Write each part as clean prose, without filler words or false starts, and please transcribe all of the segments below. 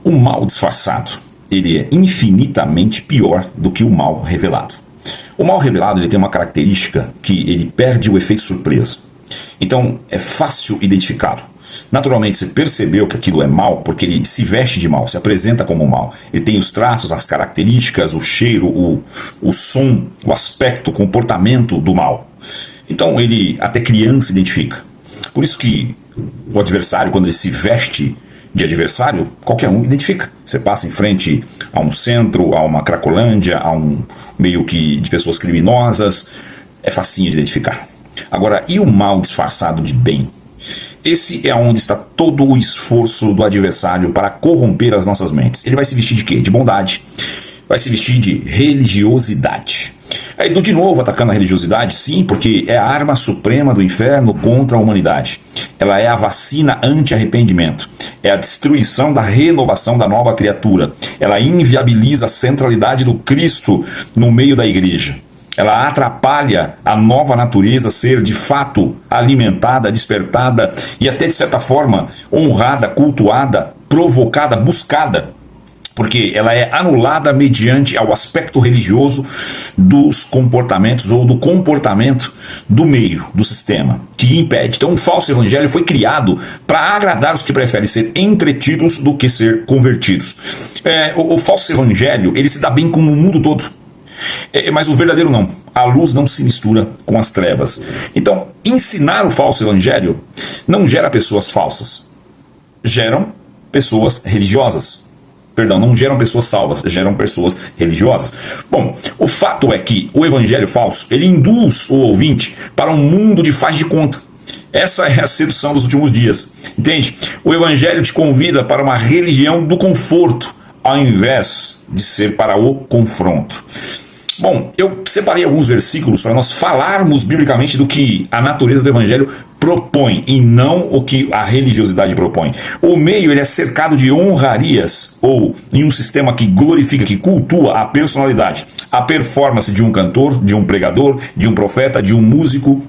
O mal disfarçado, ele é infinitamente pior do que o mal revelado. O mal revelado ele tem uma característica que ele perde o efeito surpresa. Então é fácil identificá-lo. Naturalmente você percebeu que aquilo é mal porque ele se veste de mal, se apresenta como mal. Ele tem os traços, as características, o cheiro, o som, o aspecto, o comportamento do mal. Então ele até criança identifica. Por isso que o adversário, quando ele se veste de adversário, qualquer um identifica. Você passa em frente a um centro, a uma cracolândia, a um meio que de pessoas criminosas, é facinho de identificar. Agora, e o mal disfarçado de bem? Esse é onde está todo o esforço do adversário para corromper as nossas mentes. Ele vai se vestir de quê? De bondade. Vai se vestir de religiosidade. Aí, de novo, atacando a religiosidade, sim, porque é a arma suprema do inferno contra a humanidade. Ela é a vacina anti-arrependimento. É a destruição da renovação da nova criatura. Ela inviabiliza a centralidade do Cristo no meio da igreja. Ela atrapalha a nova natureza ser de fato alimentada, despertada e até de certa forma honrada, cultuada, provocada, buscada. Porque ela é anulada mediante ao aspecto religioso dos comportamentos ou do comportamento do meio, do sistema, que impede. Então, o falso evangelho foi criado para agradar os que preferem ser entretidos do que ser convertidos. O falso evangelho, ele se dá bem com o mundo todo. Mas o verdadeiro não. A luz não se mistura com as trevas. Então, ensinar o falso evangelho não gera pessoas falsas. Geram pessoas religiosas. Perdão, não geram pessoas salvas, geram pessoas religiosas. Bom, o fato é que o evangelho falso, ele induz o ouvinte para um mundo de faz de conta. Essa é a sedução dos últimos dias, entende? O evangelho te convida para uma religião do conforto, ao invés de ser para o confronto. Bom, eu separei alguns versículos para nós falarmos biblicamente do que a natureza do evangelho propõe e não o que a religiosidade propõe. O meio ele é cercado de honrarias ou em um sistema que glorifica, que cultua a personalidade, a performance de um cantor, de um pregador, de um profeta, de um músico,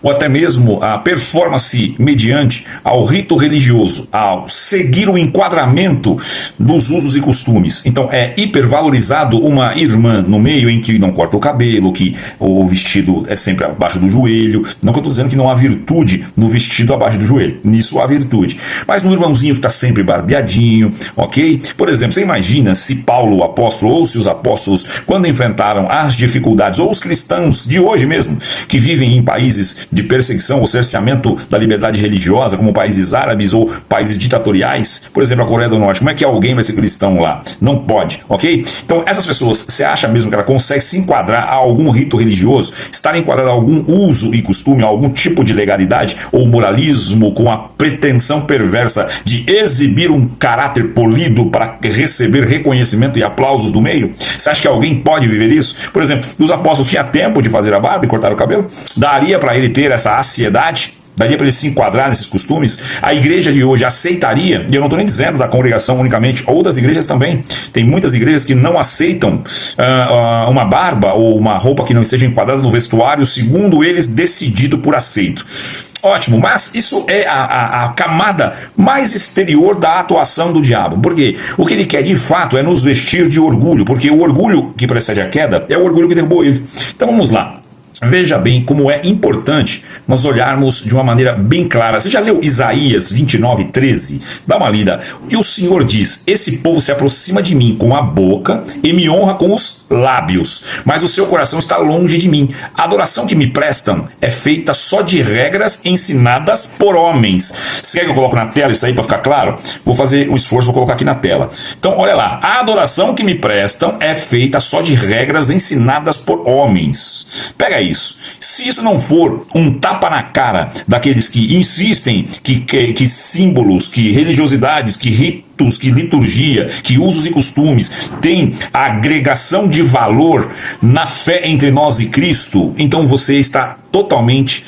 ou até mesmo a performance mediante ao rito religioso, ao seguir o enquadramento dos usos e costumes. Então é hipervalorizado uma irmã no meio em que não corta o cabelo, que o vestido é sempre abaixo do joelho. Não que eu estou dizendo que não há virtude no vestido abaixo do joelho, nisso há virtude. Mas no irmãozinho que está sempre barbeadinho, ok? Por exemplo, você imagina se Paulo, o apóstolo, ou se os apóstolos, quando enfrentaram as dificuldades, ou os cristãos de hoje mesmo, que vivem em países de perseguição ou cerceamento da liberdade religiosa, como países árabes ou países ditatoriais, por exemplo, a Coreia do Norte. Como é que alguém vai ser cristão lá? Não pode, ok? Então, essas pessoas, você acha mesmo que ela consegue se enquadrar a algum rito religioso, estar enquadrada a algum uso e costume, a algum tipo de legalidade ou moralismo com a pretensão perversa de exibir um caráter polido para receber reconhecimento e aplausos do meio? Você acha que alguém pode viver isso? Por exemplo, os apóstolos tinham tempo de fazer a barba e cortar o cabelo? Daria para ele ter essa ansiedade? Daria para ele se enquadrar nesses costumes? A igreja de hoje aceitaria, e eu não estou nem dizendo da congregação unicamente, ou das igrejas também. Tem muitas igrejas que não aceitam uma barba ou uma roupa que não esteja enquadrada no vestuário, segundo eles, decidido por aceito. Ótimo, mas isso é a camada mais exterior da atuação do diabo. Porque o que ele quer de fato é nos vestir de orgulho, porque o orgulho que precede a queda é o orgulho que derrubou ele. Então vamos lá. Veja bem como é importante nós olharmos de uma maneira bem clara. Você já leu Isaías 29:13? Dá uma lida. E o Senhor diz: esse povo se aproxima de mim com a boca e me honra com os lábios, mas o seu coração está longe de mim. A adoração que me prestam é feita só de regras ensinadas por homens. Você quer que eu coloque na tela isso aí para ficar claro? Vou fazer um esforço, vou colocar aqui na tela. Então, olha lá. A adoração que me prestam é feita só de regras ensinadas por homens. Pega aí. Se isso não for um tapa na cara daqueles que insistem que símbolos, que religiosidades, que ritos, que liturgia, que usos e costumes têm agregação de valor na fé entre nós e Cristo, então você está totalmente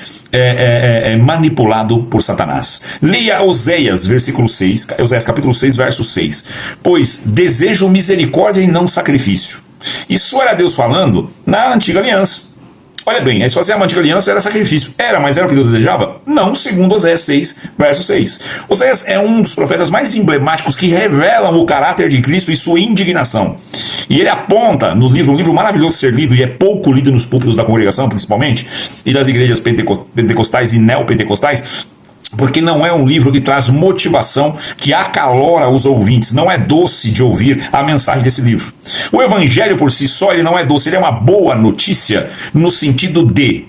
manipulado por Satanás. Leia Oséias, versículo 6, Oséias capítulo 6, verso 6. Pois desejo misericórdia e não sacrifício. Isso era Deus falando na antiga aliança. Olha bem, aí se fazer uma antiga aliança era sacrifício. Era, mas era o que Deus desejava? Não, segundo Oséias 6, verso 6. Oséias é um dos profetas mais emblemáticos que revelam o caráter de Cristo e sua indignação. E ele aponta no livro, um livro maravilhoso de ser lido, e é pouco lido nos púlpitos da congregação, principalmente, e das igrejas pentecostais e neopentecostais, porque não é um livro que traz motivação, que acalora os ouvintes. Não é doce de ouvir a mensagem desse livro. O evangelho por si só, ele não é doce, ele é uma boa notícia no sentido de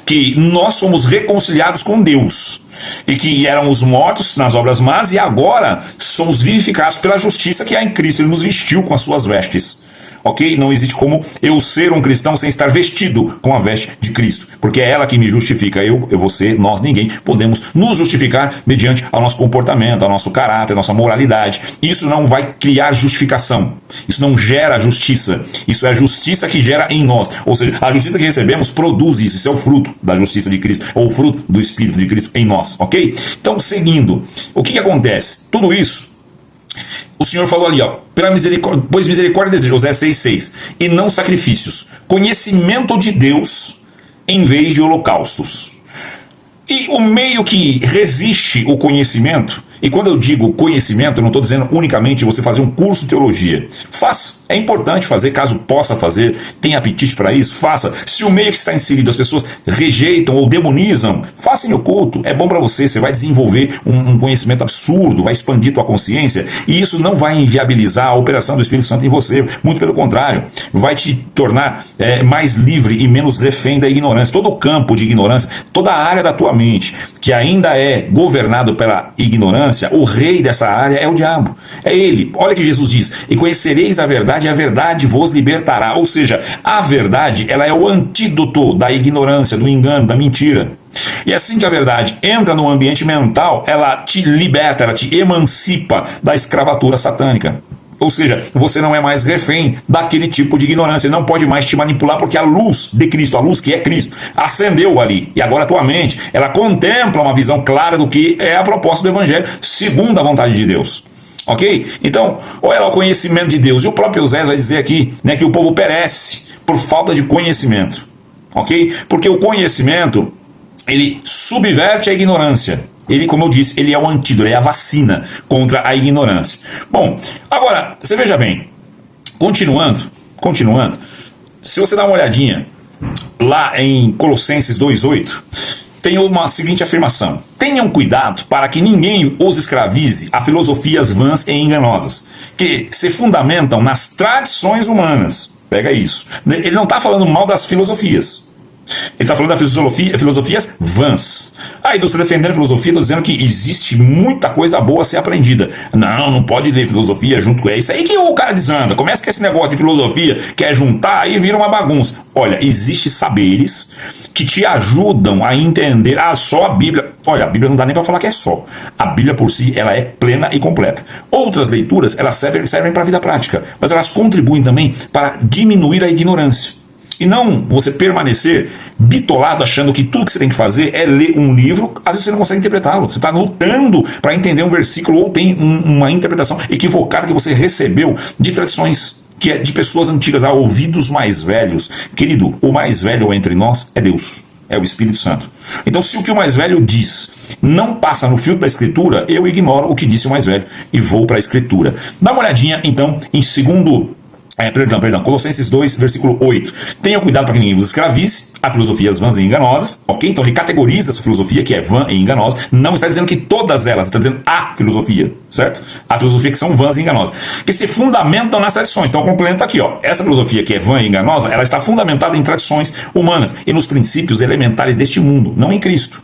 que nós somos reconciliados com Deus e que éramos mortos nas obras más e agora somos vivificados pela justiça que há em Cristo. Ele nos vestiu com as suas vestes. Ok? Não existe como eu ser um cristão sem estar vestido com a veste de Cristo, porque é ela que me justifica. Eu, você, nós, ninguém podemos nos justificar mediante ao nosso comportamento, ao nosso caráter, à nossa moralidade. Isso não vai criar justificação. Isso não gera justiça. Isso é a justiça que gera em nós. Ou seja, a justiça que recebemos produz isso. Isso é o fruto da justiça de Cristo, ou o fruto do Espírito de Cristo em nós. Ok? Então, seguindo, o que acontece? Tudo isso o Senhor falou ali, ó, pois misericórdia deseja, Oséias 6,6, e não sacrifícios, conhecimento de Deus em vez de holocaustos. E o meio que resiste o conhecimento, e quando eu digo conhecimento, eu não estou dizendo unicamente você fazer um curso de teologia. Faça, é importante fazer, caso possa fazer, tem apetite para isso, faça. Se o meio que está inserido as pessoas rejeitam ou demonizam, faça em oculto, é bom para você, você vai desenvolver um conhecimento absurdo, vai expandir tua consciência, e isso não vai inviabilizar a operação do Espírito Santo em você, muito pelo contrário, vai te tornar mais livre e menos refém da ignorância. Todo o campo de ignorância, toda a área da tua mente, que ainda é governado pela ignorância, o rei dessa área é o diabo, é ele. Olha que Jesus diz, e conhecereis a verdade, e a verdade vos libertará. Ou seja, a verdade, ela é o antídoto da ignorância, do engano, da mentira. E assim que a verdade entra no ambiente mental, ela te liberta, ela te emancipa da escravatura satânica. Ou seja, você não é mais refém daquele tipo de ignorância, ele não pode mais te manipular, porque a luz de Cristo, a luz que é Cristo, acendeu ali. E agora a tua mente, ela contempla uma visão clara do que é a proposta do Evangelho, segundo a vontade de Deus. Ok? Então, olha lá o conhecimento de Deus. E o próprio Oséias vai dizer aqui, né, que o povo perece por falta de conhecimento. Ok? Porque o conhecimento, ele subverte a ignorância. Ele, como eu disse, ele é o antídoto, ele é a vacina contra a ignorância. Bom, agora, você veja bem, continuando, se você dá uma olhadinha lá em Colossenses 2,8, tem uma seguinte afirmação: tenham cuidado para que ninguém os escravize a filosofias vãs e enganosas, que se fundamentam nas tradições humanas. Pega isso. Ele não está falando mal das filosofias. Ele está falando das filosofias vãs. Aí, você defendendo a filosofia, estou dizendo que existe muita coisa boa a ser aprendida. Não pode ler filosofia junto com isso. Aí que o cara desanda. Começa com esse negócio de filosofia, quer juntar, aí vira uma bagunça. Olha, existem saberes que te ajudam a entender. Só a Bíblia. Olha, a Bíblia não dá nem para falar que é só. A Bíblia por si, ela é plena e completa. Outras leituras, elas servem para a vida prática, mas elas contribuem também para diminuir a ignorância. E não você permanecer bitolado achando que tudo que você tem que fazer é ler um livro, às vezes você não consegue interpretá-lo. Você está lutando para entender um versículo ou tem uma interpretação equivocada que você recebeu de tradições, que é de pessoas antigas, a ouvidos mais velhos. Querido, o mais velho entre nós é Deus, é o Espírito Santo. Então, se o que o mais velho diz não passa no filtro da Escritura, eu ignoro o que disse o mais velho e vou para a Escritura. Dá uma olhadinha, então, em Colossenses 2, versículo 8. Tenham cuidado para que ninguém vos escravize a filosofias vãs e enganosas, ok? Então ele categoriza essa filosofia que é vã e enganosa. Não está dizendo que todas elas, está dizendo a filosofia, certo? A filosofia que são vãs e enganosas, que se fundamentam nas tradições. Então complementa aqui, ó. Essa filosofia que é vã e enganosa, ela está fundamentada em tradições humanas e nos princípios elementares deste mundo, não em Cristo.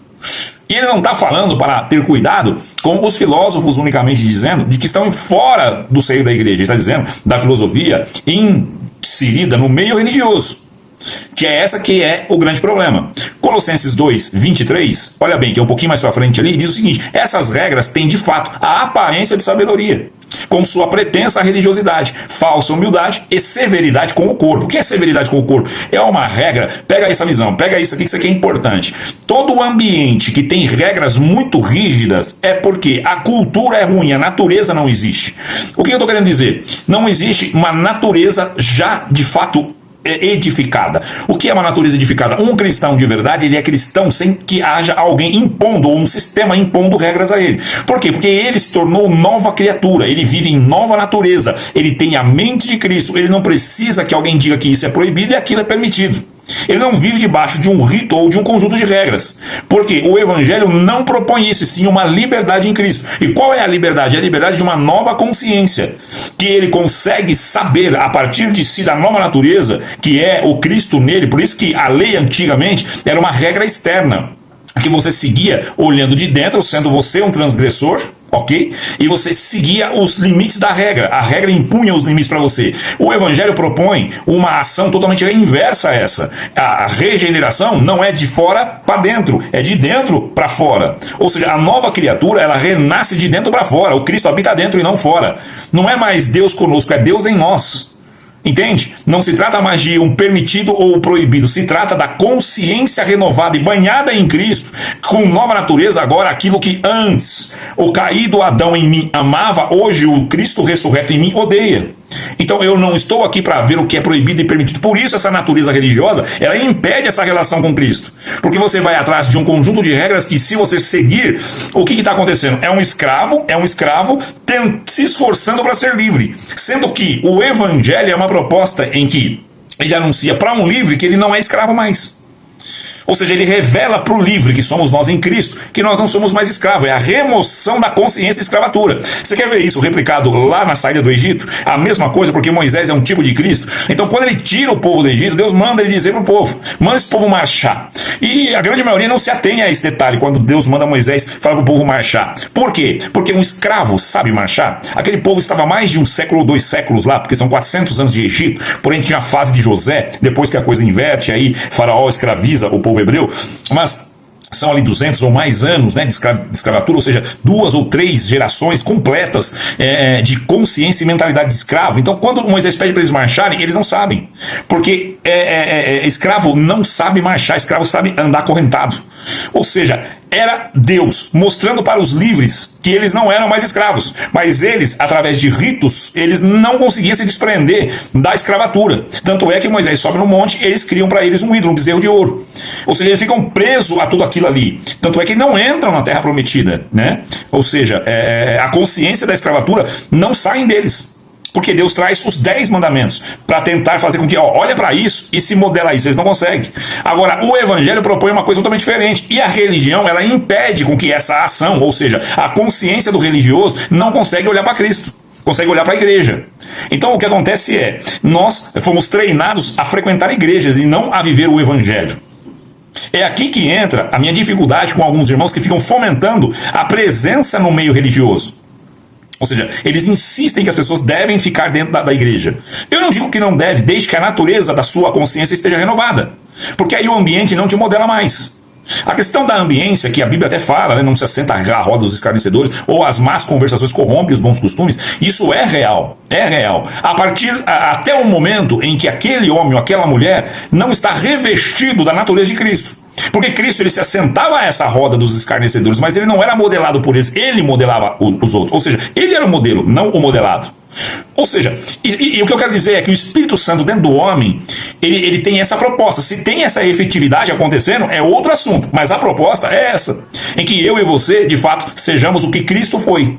E ele não está falando para ter cuidado com os filósofos unicamente dizendo de que estão fora do seio da igreja. Ele está dizendo da filosofia inserida no meio religioso, que é essa que é o grande problema. Colossenses 2, 23, olha bem, que é um pouquinho mais para frente ali, diz o seguinte: essas regras têm de fato a aparência de sabedoria, com sua pretensa religiosidade, falsa humildade e severidade com o corpo. O que é severidade com o corpo? É uma regra, pega essa visão, pega isso aqui é importante. Todo ambiente que tem regras muito rígidas é porque a cultura é ruim, a natureza não existe. O que eu estou querendo dizer? Não existe uma natureza já de fato edificada. O que é uma natureza edificada? Um cristão de verdade, ele é cristão sem que haja alguém impondo, ou um sistema impondo regras a ele. Por quê? Porque ele se tornou nova criatura, ele vive em nova natureza, ele tem a mente de Cristo, ele não precisa que alguém diga que isso é proibido e aquilo é permitido. Ele não vive debaixo de um rito ou de um conjunto de regras. Porque o Evangelho não propõe isso, sim uma liberdade em Cristo. E qual é a liberdade? É a liberdade de uma nova consciência, que ele consegue saber a partir de si da nova natureza, que é o Cristo nele. Por isso que a lei antigamente era uma regra externa, que você seguia olhando de dentro, sendo você um transgressor, ok? E você seguia os limites da regra. A regra impunha os limites para você. O Evangelho propõe uma ação totalmente inversa a essa. A regeneração não é de fora para dentro, é de dentro para fora. Ou seja, a nova criatura, ela renasce de dentro para fora. O Cristo habita dentro e não fora. Não é mais Deus conosco, é Deus em nós. Entende? Não se trata mais de um permitido ou proibido, se trata da consciência renovada e banhada em Cristo, com nova natureza agora, aquilo que antes o caído Adão em mim amava, hoje o Cristo ressurreto em mim odeia. Então eu não estou aqui para ver o que é proibido e permitido. Por isso essa natureza religiosa, ela impede essa relação com Cristo. Porque você vai atrás de um conjunto de regras que, se você seguir, o que está acontecendo? É um escravo se esforçando para ser livre. Sendo que o Evangelho é uma proposta em que ele anuncia para um livre que ele não é escravo mais. Ou seja, ele revela para o livre, que somos nós em Cristo, que nós não somos mais escravos. É a remoção da consciência de escravatura. Você quer ver isso replicado lá na saída do Egito? A mesma coisa, porque Moisés é um tipo de Cristo. Então, quando ele tira o povo do Egito, Deus manda ele dizer para o povo, manda esse povo marchar. E a grande maioria não se atém a esse detalhe, quando Deus manda Moisés falar para o povo marchar. Por quê? Porque um escravo sabe marchar. Aquele povo estava mais de um século ou 2 séculos lá, porque são 400 anos de Egito, porém tinha a fase de José, depois que a coisa inverte, aí Faraó escraviza o povo hebreu, mas são ali 200 ou mais anos, né, de escravatura, ou seja, 2 ou 3 gerações completas de consciência e mentalidade de escravo. Então, quando Moisés pede para eles marcharem, eles não sabem, porque escravo não sabe marchar, escravo sabe andar acorrentado. Ou seja, era Deus mostrando para os livres que eles não eram mais escravos, mas eles, através de ritos, eles não conseguiam se desprender da escravatura. Tanto é que Moisés sobe no monte, eles criam para eles um ídolo, um bezerro de ouro. Ou seja, eles ficam presos a tudo aquilo ali. Tanto é que não entram na terra prometida, né? Ou seja, a consciência da escravatura não sai deles. Porque Deus traz os 10 mandamentos para tentar fazer com que, olha para isso e se modela isso. Eles não conseguem. Agora, o Evangelho propõe uma coisa totalmente diferente. E a religião, ela impede com que essa ação, ou seja, a consciência do religioso, não consegue olhar para Cristo. Consegue olhar para a igreja. Então, o que acontece é, nós fomos treinados a frequentar igrejas e não a viver o Evangelho. É aqui que entra a minha dificuldade com alguns irmãos que ficam fomentando a presença no meio religioso. Ou seja, eles insistem que as pessoas devem ficar dentro da igreja. Eu não digo que não deve, desde que a natureza da sua consciência esteja renovada. Porque aí o ambiente não te modela mais. A questão da ambiência, que a Bíblia até fala, né, não se assenta à roda dos escarnecedores, ou as más conversações corrompem os bons costumes, isso é real, é real. Até o momento em que aquele homem ou aquela mulher não está revestido da natureza de Cristo. Porque Cristo, ele se assentava a essa roda dos escarnecedores, mas ele não era modelado por eles, ele modelava os outros. Ou seja, ele era o modelo, não o modelado. Ou seja, e o que eu quero dizer é que o Espírito Santo dentro do homem, ele tem essa proposta. Se tem essa efetividade acontecendo, é outro assunto. Mas a proposta é essa, em que eu e você, de fato, sejamos o que Cristo foi.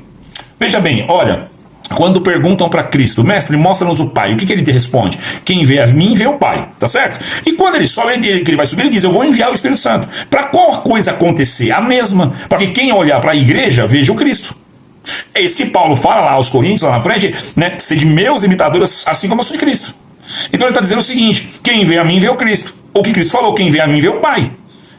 Veja bem, olha, quando perguntam para Cristo, mestre, mostra-nos o Pai, o que ele te responde? Quem vê a mim, vê o Pai, tá certo? E quando ele sobe, que ele vai subir, ele diz, eu vou enviar o Espírito Santo. Para qual coisa acontecer? A mesma. Para que quem olhar para a igreja, veja o Cristo. É isso que Paulo fala lá aos Coríntios, lá na frente, né? Ser de meus imitadores, assim como eu sou de Cristo. Então ele está dizendo o seguinte, quem vê a mim, vê o Cristo. O que Cristo falou, quem vê a mim, vê o Pai.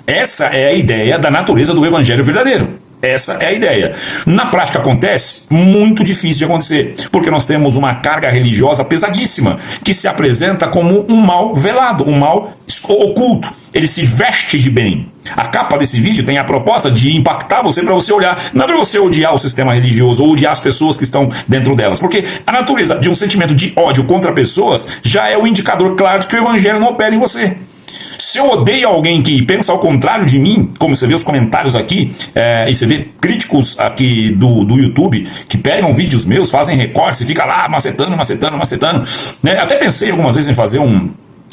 Essa é a ideia da natureza do Evangelho verdadeiro. Essa é a ideia. Na prática acontece muito difícil de acontecer, porque nós temos uma carga religiosa pesadíssima, que se apresenta como um mal velado, um mal oculto. Ele se veste de bem. A capa desse vídeo tem a proposta de impactar você para você olhar, não é para você odiar o sistema religioso ou odiar as pessoas que estão dentro delas, porque a natureza de um sentimento de ódio contra pessoas já é o indicador claro de que o Evangelho não opera em você. Se eu odeio alguém que pensa ao contrário de mim, como você vê os comentários aqui, e você vê críticos aqui do YouTube que pegam vídeos meus, fazem recortes e fica lá macetando, né? Até pensei algumas vezes em fazer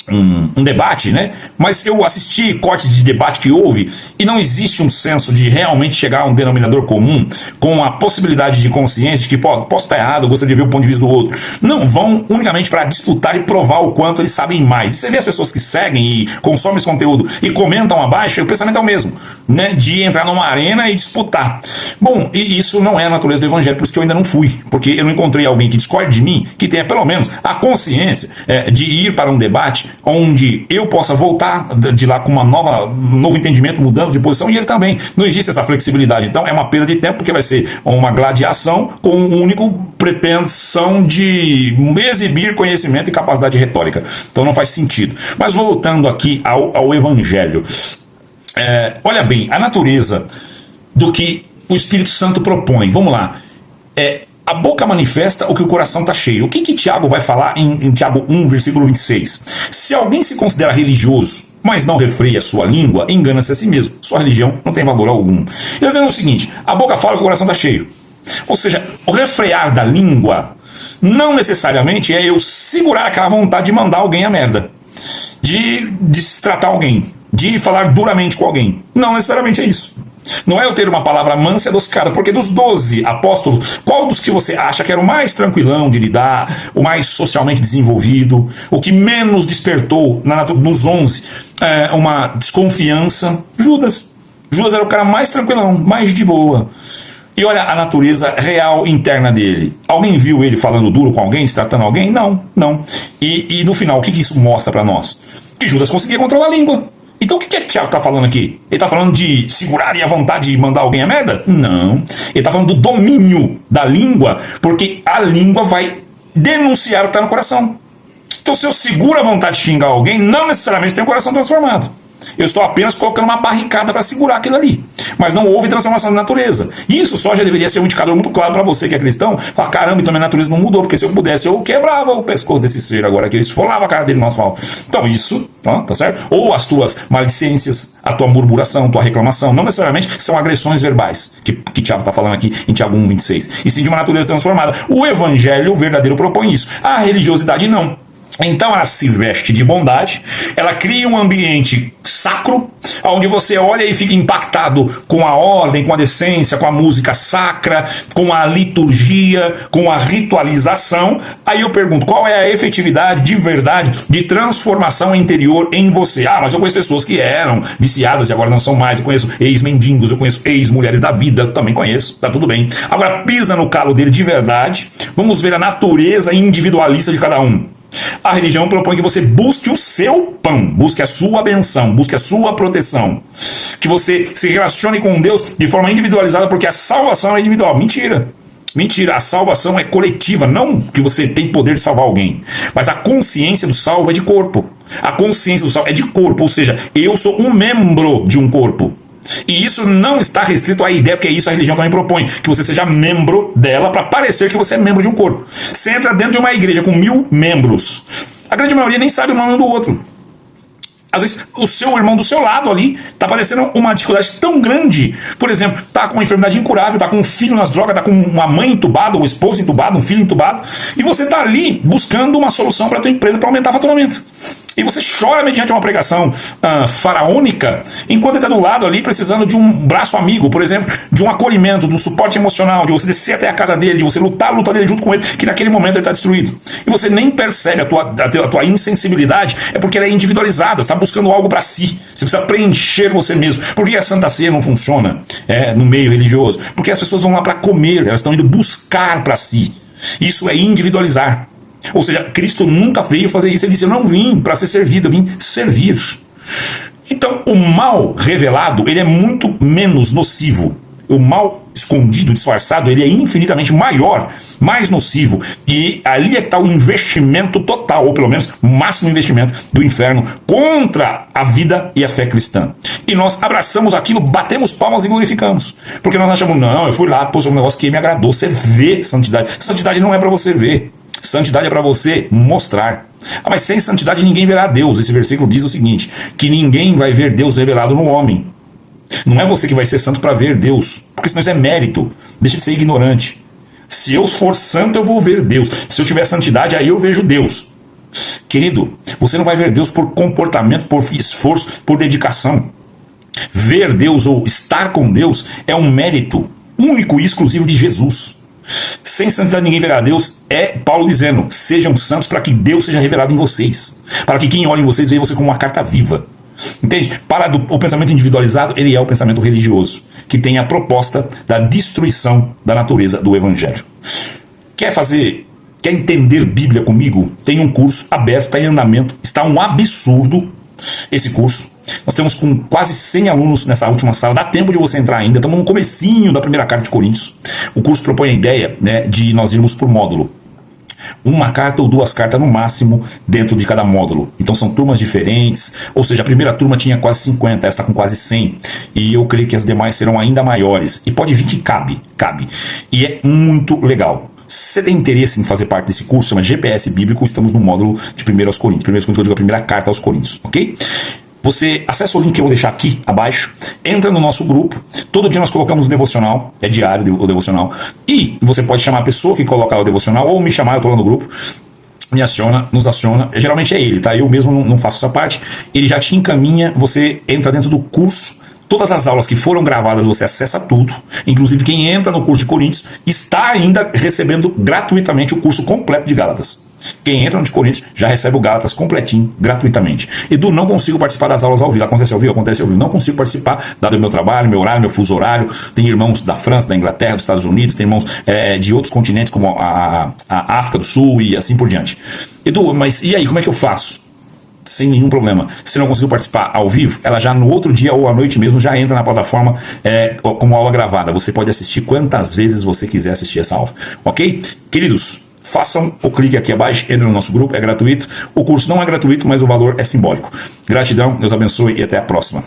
um debate, né? Mas eu assisti cortes de debate que houve e não existe um senso de realmente chegar a um denominador comum com a possibilidade de consciência de que posso estar errado, eu gostaria de ver o ponto de vista do outro. Não, vão unicamente para disputar e provar o quanto eles sabem mais. E você vê as pessoas que seguem e consomem esse conteúdo e comentam abaixo, e o pensamento é o mesmo, né? De entrar numa arena e disputar. Bom, e isso não é a natureza do evangelho, por isso que eu ainda não fui, porque eu não encontrei alguém que discorde de mim, que tenha pelo menos a consciência de ir para um debate onde eu possa voltar de lá com um novo entendimento, mudando de posição, e ele também. Não existe essa flexibilidade. Então é uma perda de tempo, porque vai ser uma gladiação com um único pretensão de exibir conhecimento e capacidade retórica. Então não faz sentido. Mas voltando aqui ao evangelho. Olha bem, a natureza do que o Espírito Santo propõe. Vamos lá. A boca manifesta o que o coração está cheio. O que Tiago vai falar em Tiago 1, versículo 26? Se alguém se considera religioso, mas não refreia sua língua, engana-se a si mesmo. Sua religião não tem valor algum. Ele está dizendo o seguinte: a boca fala que o coração está cheio. Ou seja, o refrear da língua não necessariamente é eu segurar aquela vontade de mandar alguém a merda, de destratar alguém, de falar duramente com alguém. Não necessariamente é isso. Não é eu ter uma palavra mansa e adocicada, porque dos 12 apóstolos, qual dos que você acha que era o mais tranquilão de lidar, o mais socialmente desenvolvido, o que menos despertou nos 11 uma desconfiança? Judas. Judas era o cara mais tranquilão, mais de boa. E olha a natureza real interna dele. Alguém viu ele falando duro com alguém, se tratando alguém? Não, não. E no final, o que isso mostra para nós? Que Judas conseguia controlar a língua. Então o que é que o Tiago está falando aqui? Ele está falando de segurarem a vontade de mandar alguém a merda? Não. Ele está falando do domínio da língua, porque a língua vai denunciar o que está no coração. Então se eu seguro a vontade de xingar alguém, não necessariamente tem o coração transformado. Eu estou apenas colocando uma barricada para segurar aquilo ali. Mas não houve transformação da natureza. Isso só já deveria ser um indicador muito claro para você que é cristão. Falar, caramba, então minha natureza não mudou, porque se eu pudesse, eu quebrava o pescoço desse ser agora, que eu esfolava a cara dele no asfalto. Então isso, tá certo? Ou as tuas maledicências, a tua murmuração, a tua reclamação, não necessariamente são agressões verbais, que Tiago está falando aqui em Tiago 1,26. E sim de uma natureza transformada. O evangelho verdadeiro propõe isso. A religiosidade não. Então ela se veste de bondade, ela cria um ambiente sacro, onde você olha e fica impactado com a ordem, com a decência, com a música sacra, com a liturgia, com a ritualização. Aí eu pergunto, qual é a efetividade de verdade de transformação interior em você? Ah, mas eu conheço pessoas que eram viciadas e agora não são mais. Eu conheço ex-mendigos, eu conheço ex-mulheres da vida, também conheço, tá tudo bem. Agora pisa no calo dele de verdade, vamos ver a natureza individualista de cada um. A religião propõe que você busque o seu pão, busque a sua benção, busque a sua proteção, que você se relacione com Deus de forma individualizada, porque a salvação é individual. Mentira, a salvação é coletiva, não que você tem poder de salvar alguém, mas a consciência do salvo é de corpo. A consciência do salvo é de corpo, ou seja, eu sou um membro de um corpo. E isso não está restrito à ideia, porque isso a religião também propõe, que você seja membro dela para parecer que você é membro de um corpo. Você entra dentro de uma igreja com 1000 membros, a grande maioria nem sabe o nome um do outro. Às vezes o seu irmão do seu lado ali está padecendo uma dificuldade tão grande. Por exemplo, está com uma enfermidade incurável, está com um filho nas drogas, está com uma mãe entubada, um esposo entubado, um filho entubado, e você está ali buscando uma solução para a tua empresa para aumentar o faturamento. E você chora mediante uma pregação faraônica, enquanto ele está do lado ali precisando de um braço amigo, por exemplo, de um acolhimento, de um suporte emocional, de você descer até a casa dele, de você lutar a luta dele junto com ele, que naquele momento ele está destruído. E você nem percebe a tua insensibilidade, é porque ela é individualizada, você está buscando algo para si, você precisa preencher você mesmo. Por que a Santa Ceia não funciona no meio religioso? Porque as pessoas vão lá para comer, elas estão indo buscar para si. Isso é individualizar. Ou seja, Cristo nunca veio fazer isso. Ele disse, eu não vim para ser servido, eu vim servir. Então, o mal revelado, ele é muito menos nocivo. O mal escondido, disfarçado, ele é infinitamente maior, mais nocivo. E ali é que está o investimento total, ou pelo menos o máximo investimento do inferno contra a vida e a fé cristã. E nós abraçamos aquilo, batemos palmas e glorificamos. Porque nós achamos, não, eu fui lá, pôs um negócio que me agradou. Você vê santidade. Santidade não é para você ver. Santidade é para você mostrar. Ah, mas sem santidade ninguém verá Deus. Esse versículo diz o seguinte, que ninguém vai ver Deus revelado no homem. Não é você que vai ser santo para ver Deus, porque senão isso é mérito. Deixa de ser ignorante. Se eu for santo, eu vou ver Deus. Se eu tiver santidade, aí eu vejo Deus. Querido, você não vai ver Deus por comportamento, por esforço, por dedicação. Ver Deus ou estar com Deus é um mérito único e exclusivo de Jesus. Sem santidade ninguém verá a Deus, é Paulo dizendo: sejam santos para que Deus seja revelado em vocês, para que quem olha em vocês veja você como uma carta viva. Entende? O pensamento individualizado, ele é o pensamento religioso, que tem a proposta da destruição da natureza do evangelho. Quer entender Bíblia comigo? Tem um curso aberto, está em andamento, está um absurdo esse curso. Nós temos com quase 100 alunos nessa última sala, dá tempo de você entrar ainda, estamos no comecinho da primeira carta de Coríntios. O curso propõe a ideia, né, de nós irmos por módulo. Uma carta ou duas cartas no máximo dentro de cada módulo. Então são turmas diferentes, ou seja, a primeira turma tinha quase 50, essa está com quase 100. E eu creio que as demais serão ainda maiores. E pode vir que cabe. E é muito legal. Se você tem interesse em fazer parte desse curso, chama GPS Bíblico, estamos no módulo de 1 aos Coríntios. 1 Coríntios, eu digo a primeira carta aos Coríntios, ok? Você acessa o link que eu vou deixar aqui abaixo, entra no nosso grupo, todo dia nós colocamos o devocional, é diário o devocional, e você pode chamar a pessoa que coloca o devocional, ou me chamar, eu estou lá no grupo, nos aciona, geralmente é ele, tá? Eu mesmo não faço essa parte, ele já te encaminha, você entra dentro do curso, todas as aulas que foram gravadas você acessa tudo, inclusive quem entra no curso de Coríntios está ainda recebendo gratuitamente o curso completo de Gálatas. Quem entra no de Coríntios já recebe o Gálatas completinho, gratuitamente. Edu, não consigo participar das aulas ao vivo. Acontece ao vivo? Acontece ao vivo. Não consigo participar, dado o meu trabalho, meu horário, meu fuso horário. Tem irmãos da França, da Inglaterra, dos Estados Unidos, tem irmãos de outros continentes, como a África do Sul e assim por diante. Edu, mas e aí, como é que eu faço? Sem nenhum problema. Se não conseguiu participar ao vivo, ela já no outro dia ou à noite mesmo já entra na plataforma como aula gravada. Você pode assistir quantas vezes você quiser assistir essa aula. Ok? Queridos, façam o clique aqui abaixo, entre no nosso grupo, é gratuito. O curso não é gratuito, mas o valor é simbólico. Gratidão, Deus abençoe e até a próxima.